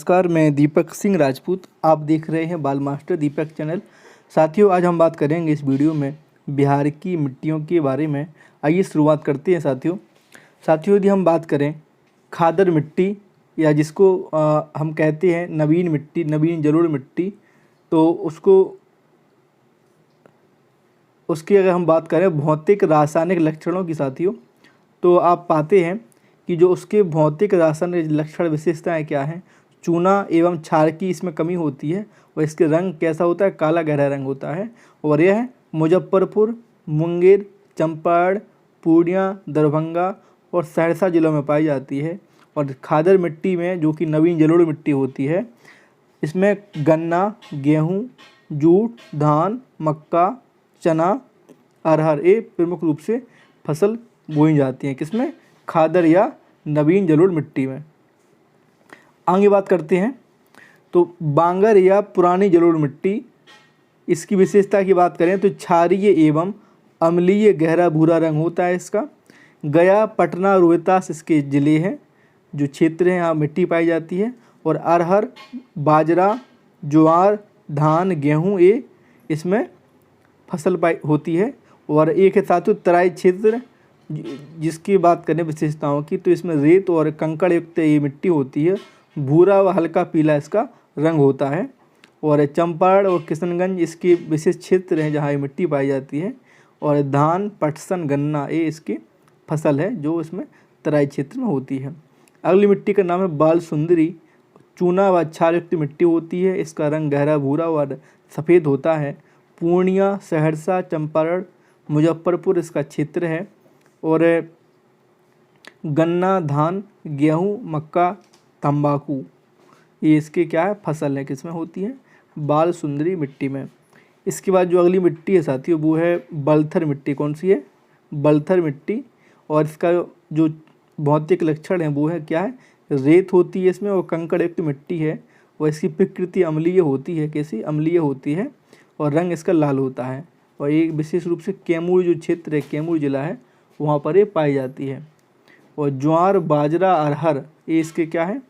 नमस्कार, मैं दीपक सिंह राजपूत। आप देख रहे हैं बाल मास्टर दीपक चैनल। साथियों, आज हम बात करेंगे इस वीडियो में बिहार की मिट्टियों के बारे में। आइए शुरुआत करते हैं साथियों, यदि हम बात करें खादर मिट्टी या जिसको हम कहते हैं नवीन मिट्टी, नवीन जलोढ़ मिट्टी, तो उसकी अगर हम बात करें भौतिक रासायनिक लक्षणों की साथियों, तो आप पाते हैं कि जो उसके भौतिक रासायनिक लक्षण विशेषताएं क्या हैं। चूना एवं क्षार की इसमें कमी होती है और इसके रंग कैसा होता है, काला गहरा रंग होता है। और यह मुजफ्फरपुर, मुंगेर, चंपारण, पूर्णिया, दरभंगा और सहरसा जिलों में पाई जाती है। और खादर मिट्टी में जो कि नवीन जलोढ़ मिट्टी होती है, इसमें गन्ना, गेहूँ, जूट, धान, मक्का, चना, अरहर ये प्रमुख रूप से फसल बोई जाती हैं। किसमें? खादर या नवीन जलोढ़ मिट्टी में। आगे बात करते हैं तो बांगर या पुरानी जलोढ़ मिट्टी, इसकी विशेषता की बात करें तो क्षारीय एवं अम्लीय गहरा भूरा रंग होता है इसका। गया, पटना, रोहतास इसके ज़िले हैं, जो क्षेत्र हैं यहाँ मिट्टी पाई जाती है। और अरहर, बाजरा, ज्वार, धान, गेहूँ ये इसमें फसल पाई होती है। और एक है साथियों तराई क्षेत्र, जिसकी बात करें विशेषताओं की, तो इसमें रेत और कंकड़ युक्त ये मिट्टी होती है। भूरा व हल्का पीला इसका रंग होता है। और चंपारण और किशनगंज इसके विशेष क्षेत्र हैं जहाँ ये मिट्टी पाई जाती है। और धान, पटसन, गन्ना ये इसकी फसल है जो इसमें तराई क्षेत्र में होती है। अगली मिट्टी का नाम है बाल सुंदरी। चूना व क्षार युक्त मिट्टी होती है, इसका रंग गहरा भूरा और सफ़ेद होता है। पूर्णिया, सहरसा, चंपारण, मुजफ्फरपुर इसका क्षेत्र है। और गन्ना, धान, गेहूँ, मक्का, तंबाकू ये इसके क्या है, फसल है, किसमें होती है, बाल सुंदरी मिट्टी में। इसके बाद जो अगली मिट्टी है साथियों वो है बलथर मिट्टी। कौन सी है? बलथर मिट्टी। और इसका जो भौतिक लक्षण है वो है क्या है, रेत होती है इसमें और कंकड़ युक्त मिट्टी है। और इसकी प्रकृति अम्लीय होती है, कैसी अम्लीय होती है, और रंग इसका लाल होता है। और ये विशेष रूप से कैमूर जो क्षेत्र है, कैमूर जिला है, वहाँ पर ये पाई जाती है। और ज्वार, बाजरा, अरहर ये इसके क्या है,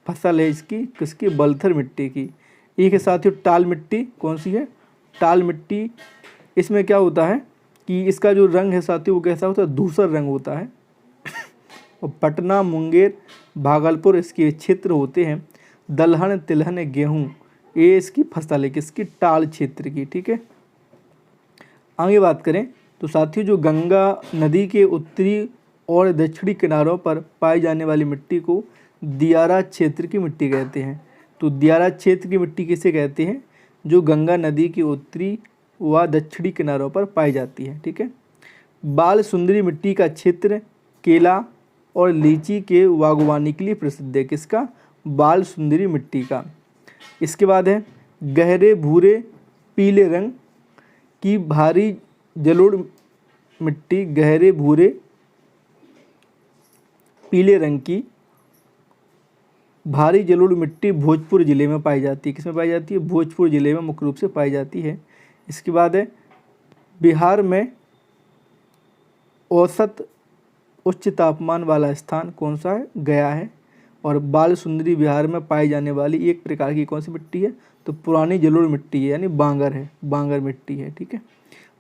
फसल है इसकी, किसकी, बलथर मिट्टी की। एक है साथियों टाल मिट्टी। कौन सी है? टाल मिट्टी। इसमें क्या होता है कि इसका जो रंग है साथियों वो कैसा होता है, धूसर रंग होता है। और पटना, मुंगेर, भागलपुर इसके क्षेत्र होते हैं। दलहन, तिलहन, गेहूँ ये इसकी फसल है, किसकी, टाल क्षेत्र की। ठीक है। आगे बात करें तो साथियों जो गंगा नदी के उत्तरी और दक्षिणी किनारों पर पाई जाने वाली मिट्टी को दियारा क्षेत्र की मिट्टी कहते हैं। तो दियारा क्षेत्र की मिट्टी किसे कहते हैं? जो गंगा नदी के उत्तरी व दक्षिणी किनारों पर पाई जाती है। ठीक है। बाल सुंदरी मिट्टी का क्षेत्र केला और लीची के बागवानी के लिए प्रसिद्ध है। किसका? बाल सुंदरी मिट्टी का। इसके बाद है गहरे भूरे पीले रंग की भारी जलोढ़ मिट्टी। गहरे भूरे पीले रंग की भारी जलोढ़ मिट्टी भोजपुर ज़िले में पाई जाती है। किसमें पाई जाती है? भोजपुर ज़िले में मुख्य रूप से पाई जाती है। इसके बाद है बिहार में औसत उच्च तापमान वाला स्थान कौन सा है? गया है। और बाल सुंदरी बिहार में पाई जाने वाली एक प्रकार की कौन सी मिट्टी है? तो पुरानी जलोढ़ मिट्टी है, यानी बांगर है, बांगर मिट्टी है। ठीक है।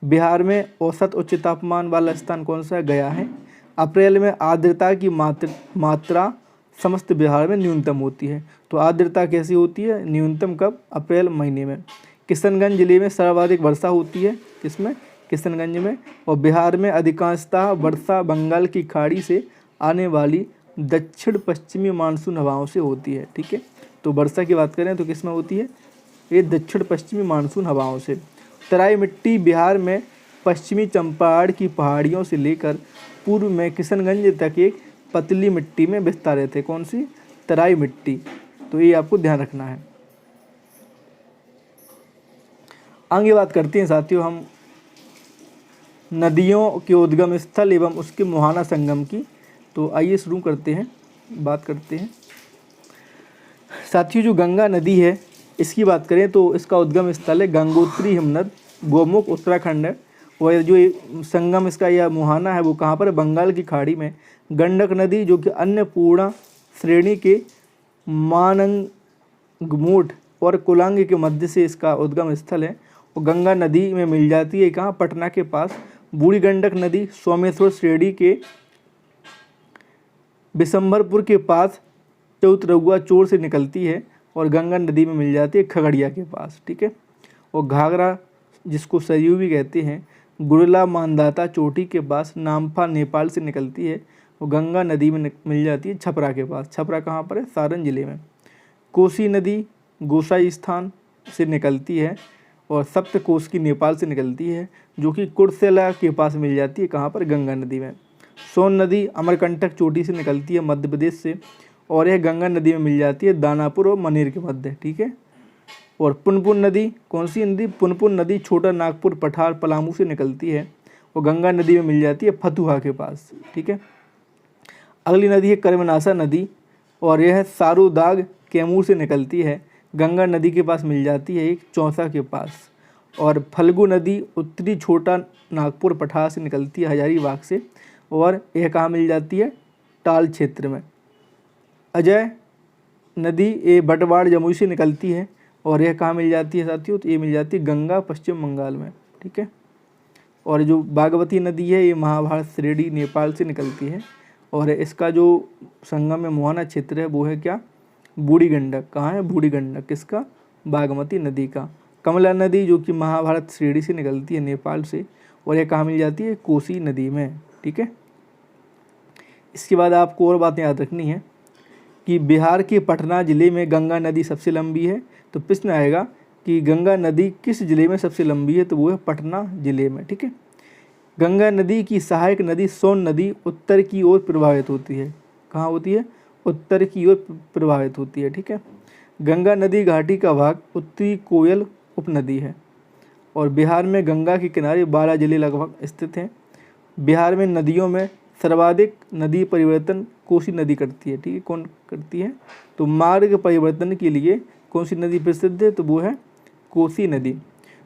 बिहार में औसत उच्च तापमान वाला स्थान कौन सा है? गया है। अप्रैल में आर्द्रता की मात्रा समस्त बिहार में न्यूनतम होती है। तो आर्द्रता कैसी होती है? न्यूनतम कब? अप्रैल महीने में। किशनगंज जिले में सर्वाधिक वर्षा होती है। किसमें? किशनगंज में। और बिहार में अधिकांशतः वर्षा बंगाल की खाड़ी से आने वाली दक्षिण पश्चिमी मानसून हवाओं से होती है। ठीक है। तो वर्षा की बात करें तो किसमें होती है? ये दक्षिण पश्चिमी मानसून हवाओं से। तराई मिट्टी बिहार में पश्चिमी चंपारण की पहाड़ियों से लेकर पूर्व में किशनगंज तक एक पतली मिट्टी में विस्तारित है। कौन सी? तराई मिट्टी। तो ये आपको ध्यान रखना है। आगे बात करते हैं साथियों हम नदियों के उद्गम स्थल एवं उसके मुहाना संगम की। तो आइए शुरू करते हैं, बात करते हैं साथियों। जो गंगा नदी है इसकी बात करें तो इसका उद्गम स्थल है गंगोत्री हिमनद, गोमुख, उत्तराखंड है। और जो संगम इसका या मुहाना है वो कहाँ पर है? बंगाल की खाड़ी में। गंडक नदी जो कि अन्नपूर्णा श्रेणी के गुमूठ और कोलांग के मध्य से इसका उद्गम स्थल है। और गंगा नदी में मिल जाती है कहाँ, पटना के पास। बूढ़ी गंडक नदी सोमेश्वर श्रेणी के बिशंभरपुर के पास चौतरौआ चोर से निकलती है और गंगा नदी में मिल जाती है खगड़िया के पास, ठीक है। और घाघरा जिसको सरयू भी कहते हैं, गुरला मानदाता चोटी के पास नामफा नेपाल से निकलती है। वो गंगा नदी में मिल जाती है छपरा के पास। छपरा कहाँ पर है, सारण जिले में। कोसी नदी गोसाई स्थान से निकलती है और सप्तकोशी नेपाल से निकलती है, जो कि कुर्सेला के पास मिल जाती है कहाँ पर, गंगा नदी में। सोन नदी अमरकंटक चोटी से निकलती है मध्य प्रदेश से और यह गंगा नदी में मिल जाती है दानापुर और मनेर के मध्य, ठीक है। और पुनपुन नदी, कौन सी नदी, पुनपुन नदी छोटा नागपुर पठार पलामू से निकलती है और गंगा नदी में मिल जाती है फतुहा के पास, ठीक है। अगली नदी है कर्मनाशा नदी और यह सारूदाग कैमूर से निकलती है, गंगा नदी के पास मिल जाती है एक चौसा के पास। और फल्गु नदी उत्तरी छोटा नागपुर पठार से निकलती है हजारीबाग से और यह कहाँ मिल जाती है, टाल क्षेत्र में। अजय नदी ये बटवाड़ जमुई से निकलती है और यह कहाँ मिल जाती है साथियों, तो ये मिल जाती है गंगा पश्चिम बंगाल में, ठीक है। और जो बागमती नदी है ये महाभारत श्रेणी नेपाल से निकलती है और इसका जो संगम में मुहाना क्षेत्र है वो है क्या, बूढ़ी गंडक। कहाँ है, बूढ़ी गंडक, किसका, बागमती नदी का। कमला नदी जो कि महाभारत श्रेणी से निकलती है नेपाल से और यह कहाँ मिल जाती है, कोसी नदी में, ठीक है। इसके बाद आपको और बातें याद रखनी है कि बिहार के पटना ज़िले में गंगा नदी सबसे लंबी है। तो प्रश्न आएगा कि गंगा नदी किस ज़िले में सबसे लंबी है, तो वो है पटना ज़िले में, ठीक है। गंगा नदी की सहायक नदी सोन नदी उत्तर की ओर प्रवाहित होती है। कहाँ होती है, उत्तर की ओर प्रवाहित होती है, ठीक है। गंगा नदी घाटी का भाग उत्तरी कोयल उपनदी है और बिहार में गंगा के किनारे 12 जिले लगभग स्थित हैं। बिहार में नदियों में सर्वाधिक नदी परिवर्तन कोसी नदी करती है, ठीक है। कौन करती है, तो मार्ग परिवर्तन के लिए कौन सी नदी प्रसिद्ध है, तो वो है कोसी नदी।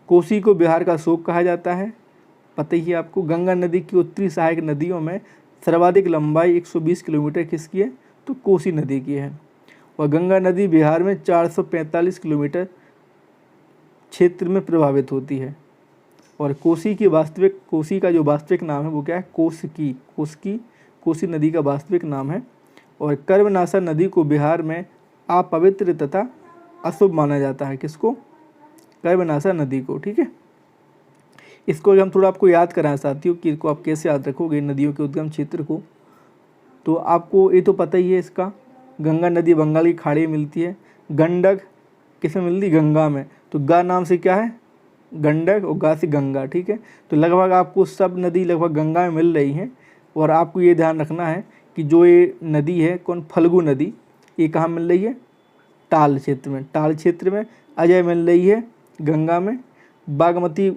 कोसी को बिहार का शोक कहा जाता है, पता ही है आपको। गंगा नदी की उत्तरी सहायक नदियों में सर्वाधिक लंबाई 120 किलोमीटर किसकी है, तो कोसी नदी की है। और गंगा नदी बिहार में 445 किलोमीटर क्षेत्र में प्रभावित होती है। और कोसी का जो वास्तविक नाम है वो क्या है, कोसी नदी का वास्तविक नाम है। और कर्मनाशा नदी को बिहार में अपवित्र तथा अशुभ माना जाता है, किसको, कर्मनाशा नदी को, ठीक है। इसको हम थोड़ा आपको याद कराएं साथियों कि इसको आप कैसे याद रखोगे नदियों के उद्गम क्षेत्र को। तो आपको ये तो पता ही है इसका, गंगा नदी बंगाल की खाड़ी में मिलती है। गंडक किसमें मिलती है, गंगा में। तो गा नाम से क्या है, गंडक, और गा से गंगा, ठीक है। तो लगभग आपको सब नदी लगभग गंगा में मिल रही हैं। और आपको ये ध्यान रखना है कि जो ये नदी है कौन, फल्गु नदी, ये कहाँ मिल रही है, टाल क्षेत्र में। टाल क्षेत्र में अजय मिल रही है गंगा में, बागमती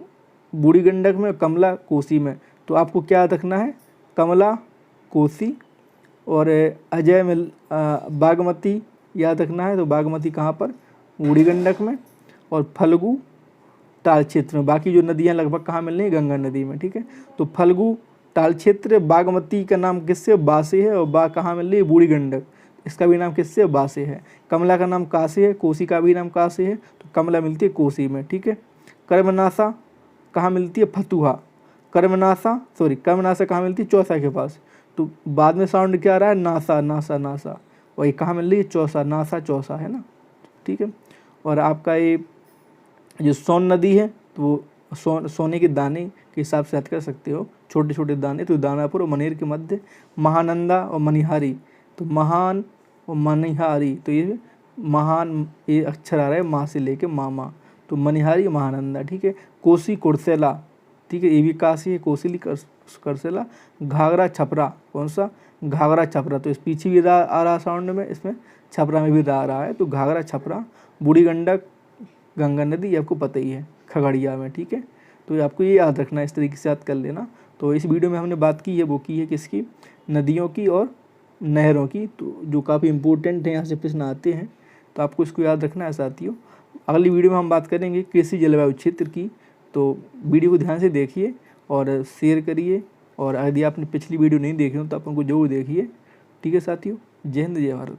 बूढ़ी गंडक में, कमला कोसी में। तो आपको क्या याद रखना है, कमला कोसी और अजय में बागमती याद रखना है। तो बागमती कहाँ पर, बूढ़ी गंडक में, और फल्गु टाल क्षेत्र में। बाकी जो नदियाँ लगभग कहाँ मिल रही है, गंगा नदी में, ठीक है। तो फल्गु टाल क्षेत्र, बागमती का नाम किससे, बा से है, और बा कहाँ मिल रही है, बूढ़ी गंडक, इसका भी नाम किससे, बा से है। कमला का नाम का से है, कोसी का भी नाम का से है, तो कमला मिलती है कोसी में, ठीक है। कर्मनाशा कहाँ मिलती है, फतुहा। कर्मनाशा कहाँ मिलती है, चौसा के पास। तो बाद में साउंड क्या आ रहा है, नासा नासा नासा, वही कहाँ मिल रही है, चौसा, नासा चौसा, है ना, ठीक है। और आपका ये जो सोन नदी है तो वो सोने के दाने के हिसाब से याद कर सकते हो, छोटे छोटे दाने। तो दानापुर और मनेर के मध्य। महानंदा और मनिहारी, तो महान और मनिहारी, तो ये महान ये अक्षर आ रहा है माँ से लेके मामा, तो मनिहारी महानंदा, ठीक है। कोसी कुर्सेला, ठीक है, ये भी काशी है, कोसिली कुर्सेला। घाघरा छपरा, कौन सा, घाघरा छपरा, तो इस पीछे भी आ रहा साउंड में, इसमें छपरा में भी आ रहा है, तो घाघरा छपरा। बूढ़ी गंडक गंगा नदी, ये आपको पता ही है, खगड़िया में, ठीक है। तो आपको ये याद रखना, इस तरीके से याद कर लेना। तो इस वीडियो में हमने बात की है वो की है किसकी, नदियों की और नहरों की, तो जो काफ़ी इंपॉर्टेंट है, यहाँ से प्रश्न आते हैं, तो आपको इसको याद रखना है साथियों। अगली वीडियो में हम बात करेंगे कृषि जलवायु क्षेत्र की, तो वीडियो को ध्यान से देखिए और शेयर करिए। और यदि आपने पिछली वीडियो नहीं देखी हो तो आप उनको जरूर देखिए, ठीक है साथियों। जय हिंद, जय भारत।